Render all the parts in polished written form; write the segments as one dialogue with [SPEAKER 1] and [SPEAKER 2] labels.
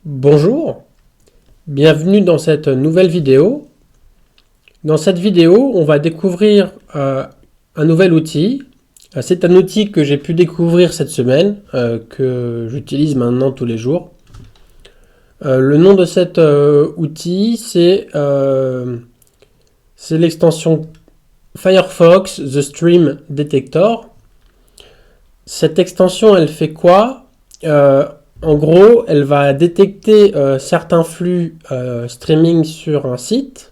[SPEAKER 1] Bonjour, bienvenue dans cette nouvelle vidéo. Dans cette vidéo, on va découvrir un nouvel outil. C'est un outil que j'ai pu découvrir cette semaine, que j'utilise maintenant tous les jours. Le nom de cet outil, c'est l'extension Firefox The Stream Detector. Cette extension, elle fait quoi? En gros, elle va détecter certains flux streaming sur un site,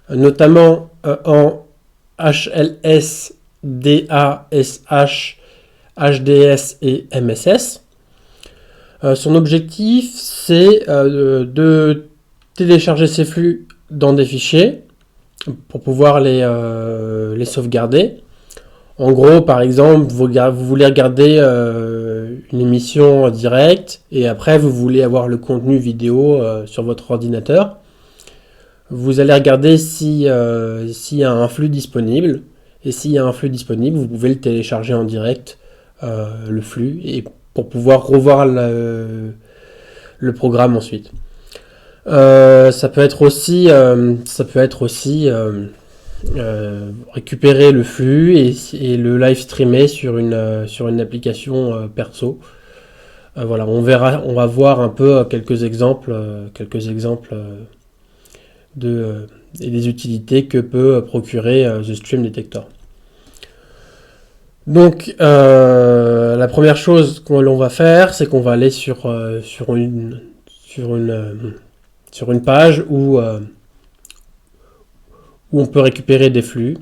[SPEAKER 1] notamment en HLS, DASH, HDS et MSS. Son objectif, c'est de télécharger ces flux dans des fichiers pour pouvoir les sauvegarder. En gros, par exemple, vous voulez regarder une émission en direct et après vous voulez avoir le contenu vidéo sur votre ordinateur. Vous allez regarder s'il y a un flux disponible. Et s'il y a un flux disponible, vous pouvez le télécharger en direct, le flux, et pour pouvoir revoir le programme ensuite. Ça peut être aussi récupérer le flux et le live streamer sur une application perso. Voilà, on va voir un peu quelques exemples et des utilités que peut procurer The Stream Detector. Donc la première chose que l'on va faire, c'est qu'on va aller sur une page où on peut récupérer des flux.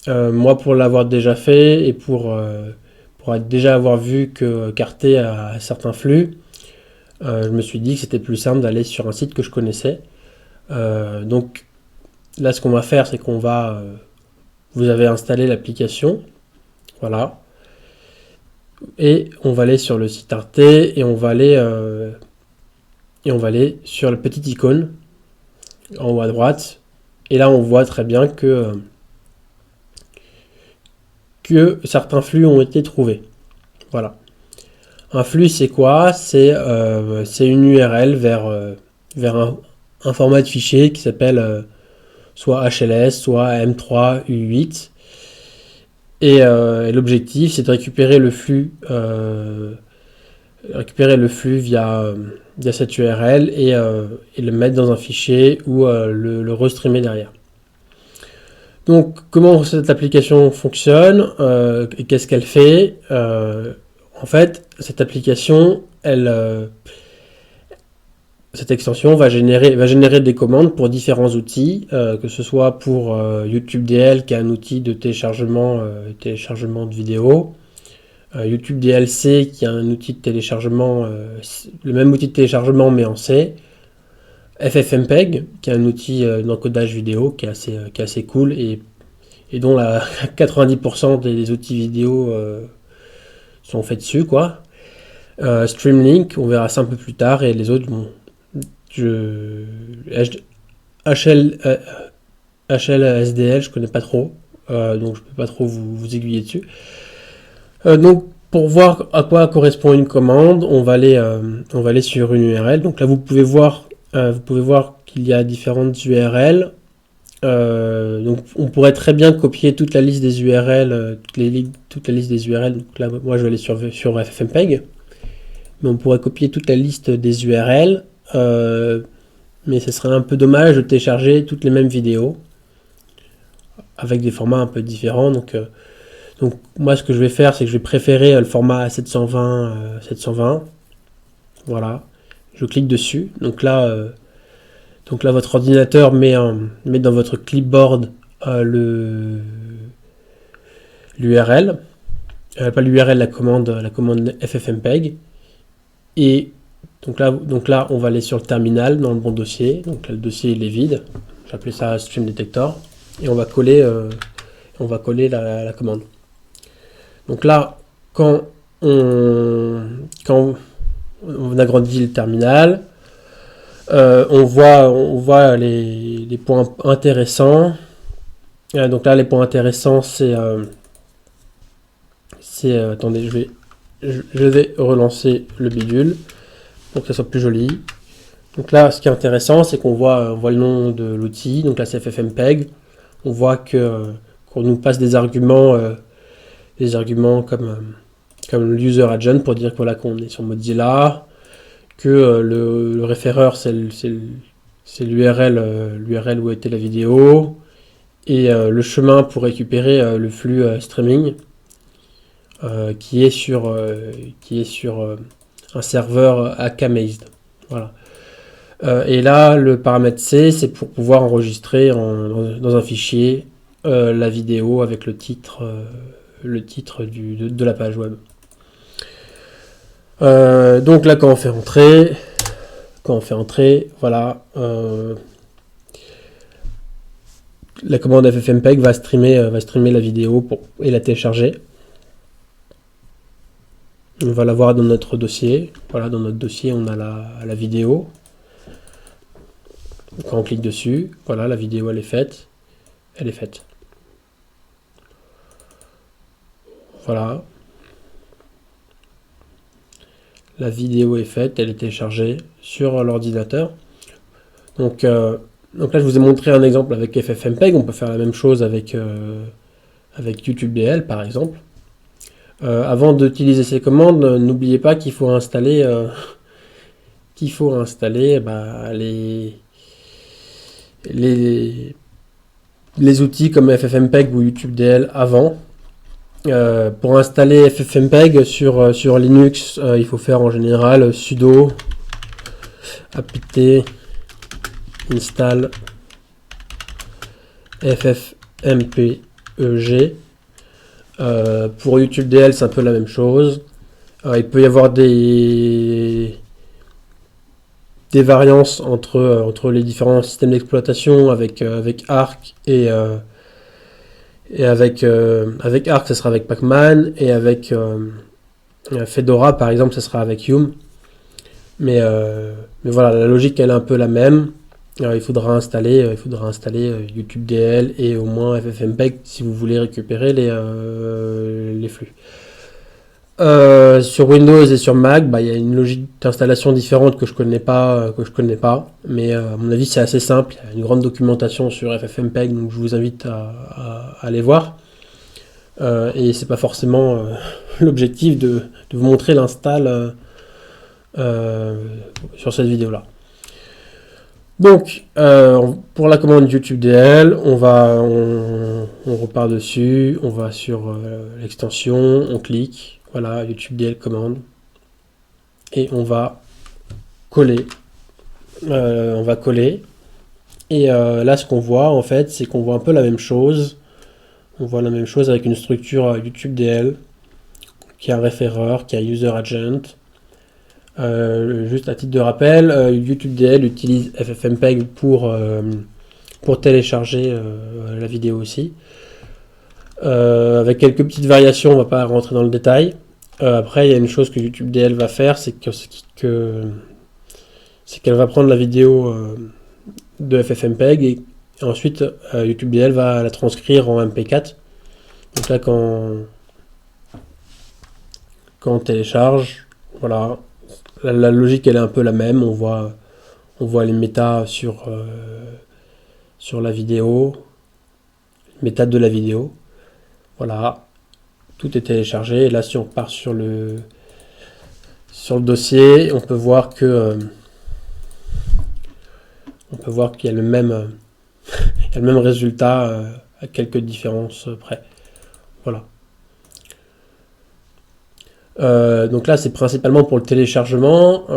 [SPEAKER 1] Moi, pour l'avoir déjà fait et pour déjà avoir vu que Carté a certains flux, je me suis dit que c'était plus simple d'aller sur un site que je connaissais. Donc là, ce qu'on va faire, c'est qu'on va... vous avez installé l'application, voilà. Et on va aller sur le site Arte et on va aller sur la petite icône en haut à droite. Et là, on voit très bien que certains flux ont été trouvés. Voilà. Un flux, c'est quoi? C'est une URL vers un format de fichier qui s'appelle soit HLS, soit M3U8. Et l'objectif, c'est de récupérer le flux via cette URL et le mettre dans un fichier ou le restreamer derrière. Donc, comment cette application fonctionne et qu'est-ce qu'elle fait? En fait, cette application, cette extension va générer des commandes pour différents outils, que ce soit pour YouTube DL, qui est un outil de téléchargement de vidéos, YouTube DLC, qui est un outil de téléchargement, le même outil de téléchargement mais en C, FFmpeg, qui est un outil d'encodage vidéo qui est assez cool et dont 90% des outils vidéo sont faits dessus, quoi. Streamlink, on verra ça un peu plus tard, et les autres, bon, HLSDL, je connais pas trop, donc je peux pas trop vous aiguiller dessus. Donc pour voir à quoi correspond une commande, on va aller sur une URL. Donc là vous pouvez voir qu'il y a différentes URL. Donc on pourrait très bien copier toute la liste des URL, toute la liste des URL. Donc là moi je vais aller sur FFmpeg, mais on pourrait copier toute la liste des URL, mais ce serait un peu dommage de télécharger toutes les mêmes vidéos avec des formats un peu différents. Donc moi ce que je vais faire, c'est que je vais préférer le format 720. Voilà, je clique dessus. Donc là votre ordinateur met dans votre clipboard l'URL, pas l'URL, la commande FFmpeg. Et donc là, on va aller sur le terminal dans le bon dossier. Donc là, le dossier il est vide. J'ai appelé ça Stream Detector. Et on va coller la commande. Donc là, quand on agrandit le terminal, on voit les points intéressants. Donc là, les points intéressants, c'est attendez, je vais relancer le bidule pour que ça soit plus joli. Donc là, ce qui est intéressant, c'est qu'on voit le nom de l'outil, donc là c'est FFmpeg. On voit qu'on nous passe des arguments comme l'user agent pour dire que, voilà, qu'on est sur Mozilla, que le référeur c'est l'URL où était la vidéo, et le chemin pour récupérer le flux streaming qui est sur un serveur Akamazed. Voilà. Et là, le paramètre C, c'est pour pouvoir enregistrer dans un fichier la vidéo avec le titre de la page web. Donc là, quand on fait entrer, voilà, la commande FFmpeg va streamer la vidéo et la télécharger. On va la voir dans notre dossier. Voilà, dans notre dossier, on a la vidéo. Quand on clique dessus, voilà, la vidéo elle est faite. Elle est faite. Voilà. La vidéo est faite, elle est téléchargée sur l'ordinateur. Donc là, je vous ai montré un exemple avec FFmpeg. On peut faire la même chose avec YouTubeDL, par exemple. Avant d'utiliser ces commandes, n'oubliez pas qu'il faut installer, les outils comme FFmpeg ou YouTubeDL avant. Pour installer FFmpeg sur Linux, il faut faire en général sudo apt install ffmpeg. Pour YouTubeDL, c'est un peu la même chose. Il peut y avoir des variances entre les différents systèmes d'exploitation avec Arc et avec Arc, ça sera avec Pacman, et avec Fedora, par exemple, ça sera avec Yum. Mais voilà, la logique, elle est un peu la même. Il faudra installer YouTubeDL et au moins FFmpeg si vous voulez récupérer les flux. Sur Windows et sur Mac, il y a une logique d'installation différente que je connais pas, mais à mon avis c'est assez simple. Il y a une grande documentation sur FFmpeg, donc je vous invite à aller voir. Et c'est pas forcément l'objectif de vous montrer l'install sur cette vidéo là. Donc pour la commande YouTubeDL, on repart dessus, on va sur l'extension, on clique. Voilà, YouTubeDL commande. Et on va coller. Et là, ce qu'on voit, en fait, c'est qu'on voit un peu la même chose. On voit la même chose avec une structure YouTubeDL qui a un référeur, qui a user agent. Juste à titre de rappel, YouTubeDL utilise FFmpeg pour télécharger la vidéo aussi. Avec quelques petites variations, on va pas rentrer dans le détail. Après, il y a une chose que YouTubeDL va faire, c'est qu'elle va prendre la vidéo de FFmpeg et ensuite YouTubeDL va la transcrire en MP4. Donc là, quand on télécharge, voilà, la logique elle est un peu la même. On voit les méta sur la vidéo, les méta de la vidéo. Voilà, tout est téléchargé. Et là, si on part sur le dossier, on peut voir qu'il y a le même résultat à quelques différences près. Voilà. Donc là, c'est principalement pour le téléchargement.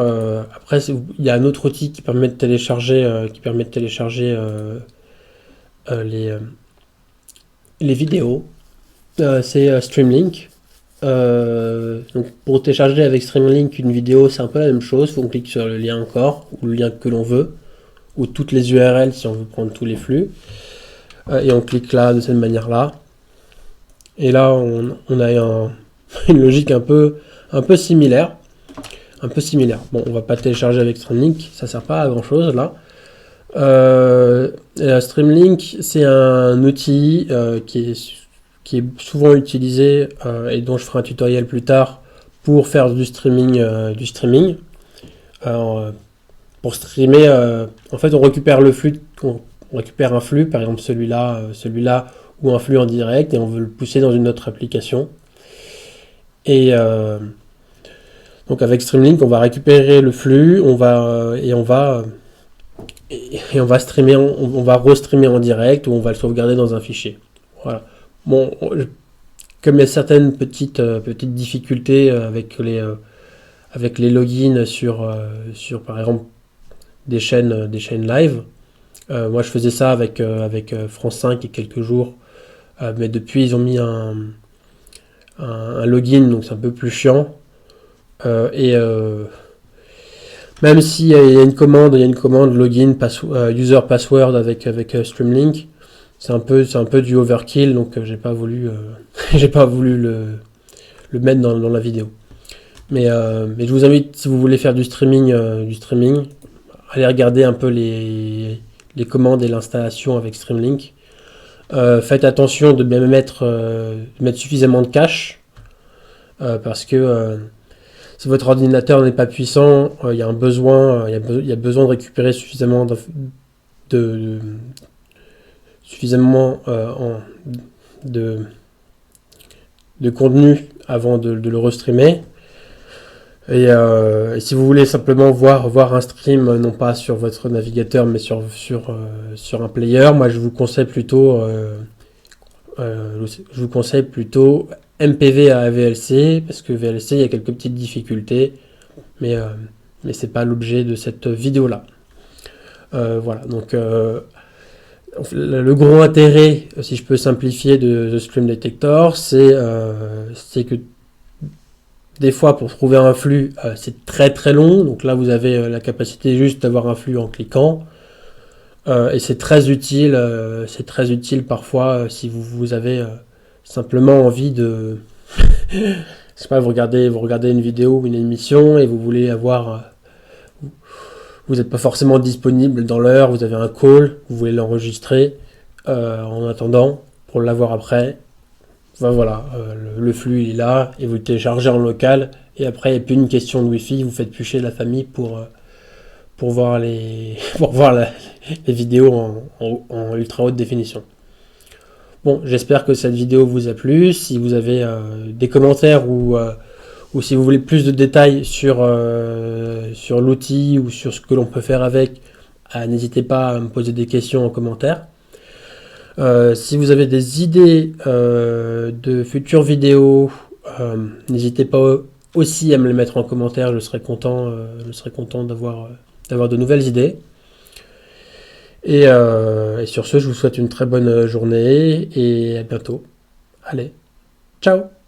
[SPEAKER 1] Après, il y a un autre outil qui permet de télécharger, les vidéos. C'est Streamlink. Donc pour télécharger avec Streamlink une vidéo, c'est un peu la même chose. On clique sur le lien encore, ou le lien que l'on veut, ou toutes les URL si on veut prendre tous les flux. Et on clique là de cette manière-là. Et là, on a une logique un peu similaire. Bon, on va pas télécharger avec Streamlink, ça sert pas à grand chose là. Streamlink, c'est un outil qui est souvent utilisé et dont je ferai un tutoriel plus tard pour faire du streaming. Alors, pour streamer, en fait, on récupère le flux, on récupère un flux, par exemple celui-là, ou un flux en direct, et on veut le pousser dans une autre application. Et donc avec Streamlink, on va récupérer le flux, et on va streamer, on va restreamer en direct, ou on va le sauvegarder dans un fichier. Voilà. Bon, comme il y a certaines petites difficultés avec les logins sur par exemple des chaînes live. Moi, je faisais ça avec France 5 il y a quelques jours, mais depuis ils ont mis un login, donc c'est un peu plus chiant. Et même s'il y a une commande, login, user password avec Streamlink, c'est un peu du overkill, donc j'ai pas voulu le mettre dans la vidéo. Mais je vous invite, si vous voulez faire du streaming, allez regarder un peu les commandes et l'installation avec Streamlink. Faites attention de bien mettre suffisamment de cache, parce que si votre ordinateur n'est pas puissant, il y a besoin de récupérer suffisamment de contenu avant de le restreamer. Et si vous voulez simplement voir un stream, non pas sur votre navigateur, mais sur un player, moi je vous conseille plutôt MPV à VLC, parce que VLC, il y a quelques petites difficultés, mais c'est pas l'objet de cette vidéo-là. Voilà, donc le gros intérêt, si je peux simplifier, de Stream Detector, c'est que des fois, pour trouver un flux, c'est très très long. Donc là, vous avez la capacité juste d'avoir un flux en cliquant. Et c'est très utile parfois si vous avez simplement envie de... je sais pas, vous regardez une vidéo ou une émission et vous voulez avoir... vous n'êtes pas forcément disponible dans l'heure, vous avez un call, vous voulez l'enregistrer en attendant pour l'avoir après. Ben voilà, le flux il est là et vous le téléchargez en local, et après il n'y a plus une question de wifi, vous faites pucher la famille pour voir les vidéos en ultra haute définition. Bon, j'espère que cette vidéo vous a plu. Si vous avez des commentaires ou si vous voulez plus de détails sur l'outil ou sur ce que l'on peut faire avec, n'hésitez pas à me poser des questions en commentaire. Si vous avez des idées de futures vidéos, n'hésitez pas aussi à me les mettre en commentaire. Je serai content d'avoir de nouvelles idées. Et sur ce, je vous souhaite une très bonne journée et à bientôt. Allez, ciao!